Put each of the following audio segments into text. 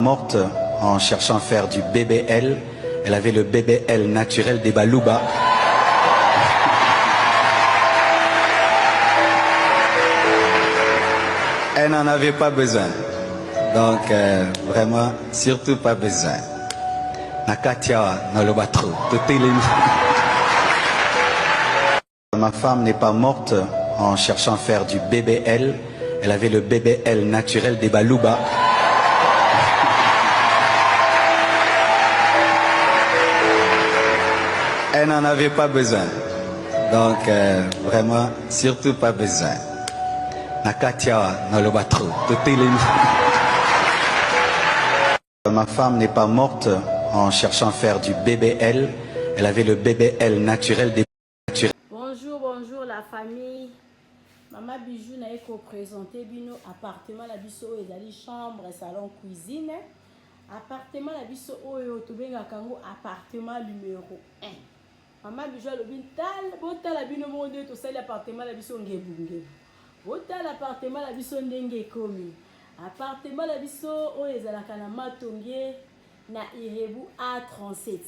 morte en cherchant à faire du BBL. Elle avait le BBL naturel des Balouba. Elle n'en avait pas besoin. Donc, vraiment, surtout pas besoin. Nakatia, Nalobatro, ma femme n'est pas morte en cherchant à faire du BBL. Elle avait le BBL naturel des Balouba. Elle n'en avait pas besoin. Donc, vraiment, surtout pas besoin. Nakatia, Nalobatro, ma femme n'est pas morte en cherchant à faire du BBL. Elle avait le BBL naturel des... Bonjour, bonjour la famille. Maman Bijou n'a présenté bino appartement la biso ezali chambre, salon, cuisine. Appartement la biso oyo tobenga kango appartement numéro 1. Maman Bijou a lobi tal bota la bino monde to sali appartement la biso ngebunge. Bota l'appartement la biso ndenge komi. Appartement la biso oyo ezalaka na Matonge na Irebu A37.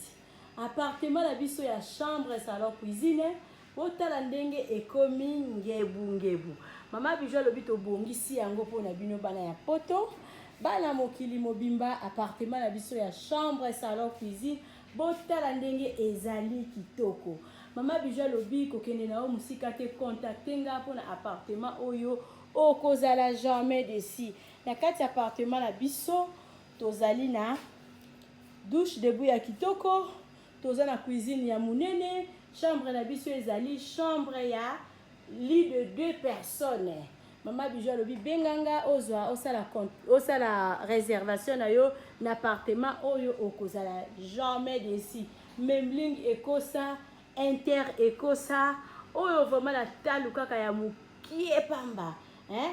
Appartement la biso ya chambre, salon, cuisine. Otala ndenge ekomi ngebu. Mama Bijou lobi to bongisi yango pona bino bana ya poto. Bana mokili mobimba appartement la biso ya chambre, salon, cuisine. Botala ndenge ezali kitoko. Mama Bijou lobi kokende na o musika te contacter nga pona appartement oyo okozala jamais desi. Na kati appartement la biso tozali na douche debout ya kitoko, toza na cuisine ya munene. Chambre la biso ezali chambre ya lit de 2 personnes. Mama Bijou lobi benganga ozwa osala réservation na yo na appartement oyo okozala jamais desi. Même ligne ekosa, inter ekosa, oyo vraiment la talu kaka ya mukie pamba.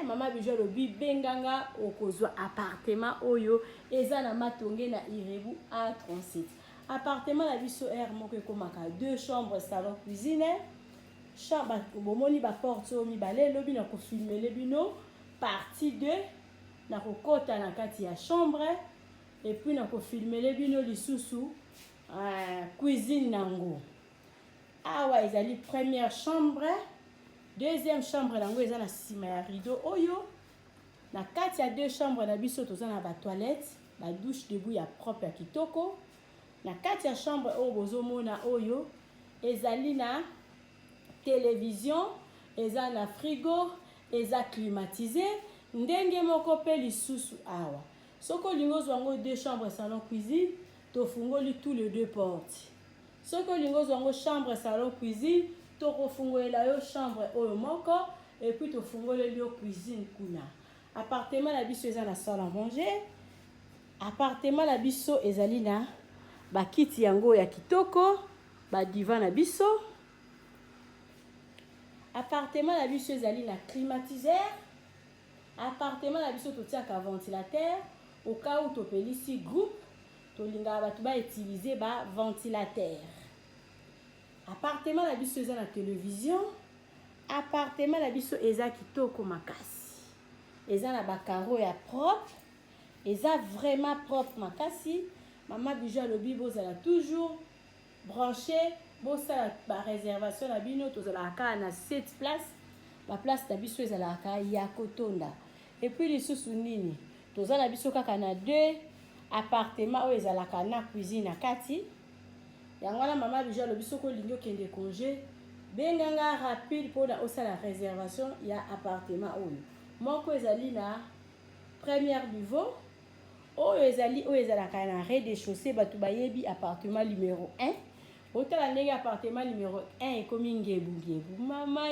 Mama Bijou lobi benganga okozwa appartement oyo eza na Matonge na Irebu A37. Appartement la biso air moko ekomaka 2 chambres, salon, cuisine. Chambre bomoni ba porte mi balé lobi na ko filmer le bino partie 2 na ko kota na kati ya chambre et puis na ko filmer le bino lisusu cuisine nango. Awa ezali première chambre, deuxième chambre nango eza na sima ya rideau oyo. Na kati ya 2 chambres na biso toza na ba toilette, ba douche debout ya propre ya kitoko. Na kati ya chambre oyo bozomona oyo ezali na télévision, eza na frigo, eza climatisé, ndenge moko pe lisusu awa. Soko lingo zwango 2 chambres, salon, cuisine, to fungoli tous les 2 portes. Soko lingo zwango chambre, salon, cuisine, to ko fungolela yo chambre oyo moko et puis to fungoli yo cuisine kuna. Appartement la biso eza na salle à manger. Appartement la biso ezali na ba kiti yango ya kitoko, ba divan na biso. Appartement la biso ezali na climatiseur. Appartement la biso totiaka ventilateur au cas où topelisi groupe tolinga batu ba utiliser ba ventilateur. Appartement la biso eza na télévision. Appartement la biso eza kitoko makasi. Eza na ba carreaux ya propre. Eza vraiment propre makasi. Mama Bijou lobi bozala toujours branché. Bosala ba réservation na bino tozalaka na 7 places. Ba place na biso ezalaka ya kotonda. Et puis lisusu nini tozala biso kaka na 2 appartements oyo ezalaka na cuisine na kati. Yango wana Mama Bijou lobi soko lingo kende congé benganga rapide pona osala réservation ya appartement oyo. Moko ezali na première niveau. Oyo ezalaka na rez-de-chaussée batu bayebi appartement numéro 1. Otala ndenge appartement numéro 1 ekomi ngebu. Mama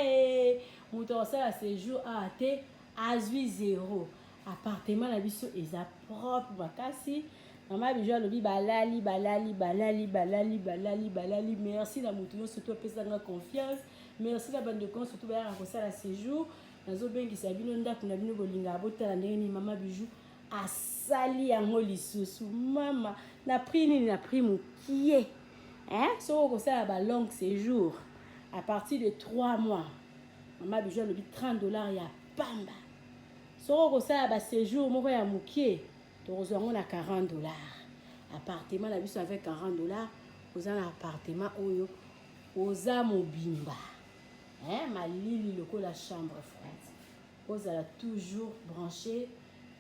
muto osala séjour a te azwi 0. Appartement la biso eza propre makasi. Mama Bijou lobi balali. Merci na muto yo surtout pesanga confiance. Merci na bande de surtout ba ya kosala séjour. Nazo bengisa bino ndako na bino bolinga botala ndenge ni Mama Bijou asali yango lisusu. Mama na prix nini na prix mukie. So vous avez un long séjour à partir de 3 mois. Maman Bijou le $30 ya pamba. So vous avez un séjour moko ya mukie tokozwango na 40 $. Appartement na biso avec 40 $, oza na appartement oyo oza mobimba, malili lokola chambre froide. Ozala toujours branché,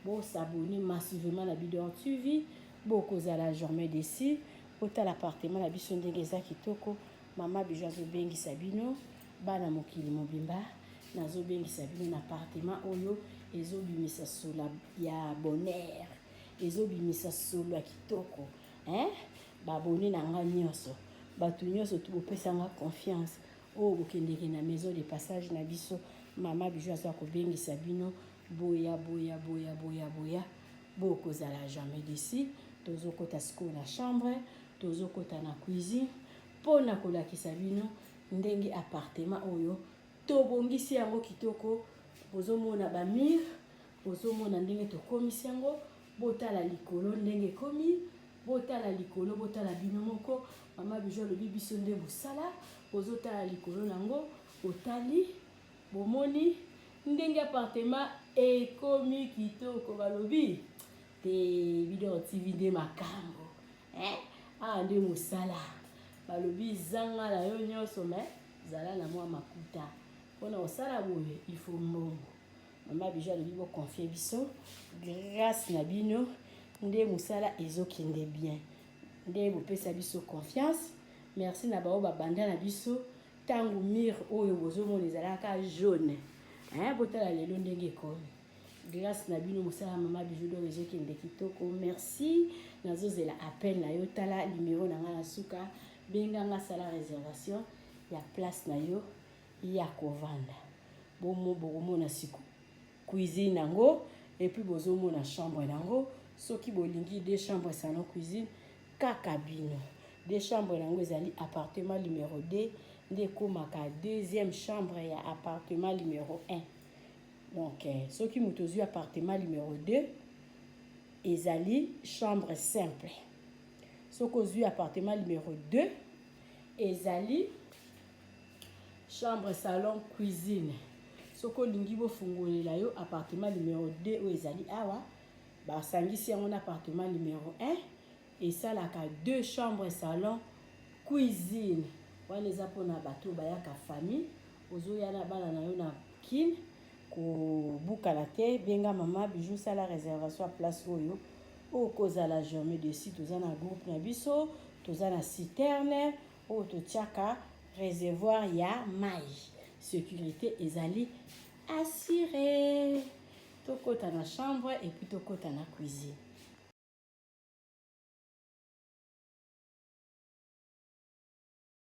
bon s'abonner massivement na Bidor TV, beaucoup kozala jamais déçu. Ota l'appartement na biso ndenge eza kitoko, mama Bijou azobengisa bino, bana mokili mobimba nazobengisa bino na appartement oyo ezobimisa solo ya bonheur, ezobimisa solo ya kitoko. Babone na nga nyonso, bato nyonso tubopesanga confiance oyo bokendeke na maison de passage na biso, mama Bijou aza kobengisa bino boya bokozala jamais déçu. Tozokota sikoyo na chambre, tozokota na cuisine mpona kolakisa bino ndenge appartement oyo tobongisi yango kitoko. Bozomona bamir, bozomona ndenge tokomisi yango, botala likolo ndenge ekomi, botala likolo, botala bino moko. Mama Bijou alobi biso nde bosala, bozotala likolo nango, otali bomoni ndenge appartement ekomi kitoko. Balobi te Bidor TV nde makambo, nde mosala. Balobi zanga na yo nyonso, me zala na mwa makuta mpona osala boye, il faut mbongo. Mama Bijou alobi boconfie biso, grâce na bino nde mosala ezokende bien, nde bopesa biso confiance. Merci na bao babanda na biso ntango mire oyo bozomona ezalaka jaune, botala lelo ndenge ekomi. Grâce na bino mosala mama Bijou do ezokende kitoko. Merci. Nazozela appel na yo, tala numéro na nga na suka, benganga sala réservation ya place na yo ya kovanda. Bokomona siku cuisine nango, et puis bozomona chambre nango. Soki bolingi 2 chambres salon cuisine kaka bino. 2 chambres nango ezali appartement numéro 2 nde komaka 2e chambre ya appartement numéro 1. Donc soki moto ozwi appartement numéro 2 ezali chambre simple. Soki ozwi appartement numéro 2 ezali chambre salon cuisine. Soki olingi bofungolela yo appartement numéro 2 oyo ezali awa, basangisi yango na appartement numéro 1 esalaka 2 chambres salon cuisine. Wana eza mpona bato bayaka famille, ozoya na bana na yo na kine kobukana te, benga mama Bijou sala réservation à place oyo okozala jamais déçu. Toza na groupe na biso, toza na citerne oyo totiaka réservoir ya mai, sécurité ezali assurée. Tokota na chambre et puis tokota na cuisine.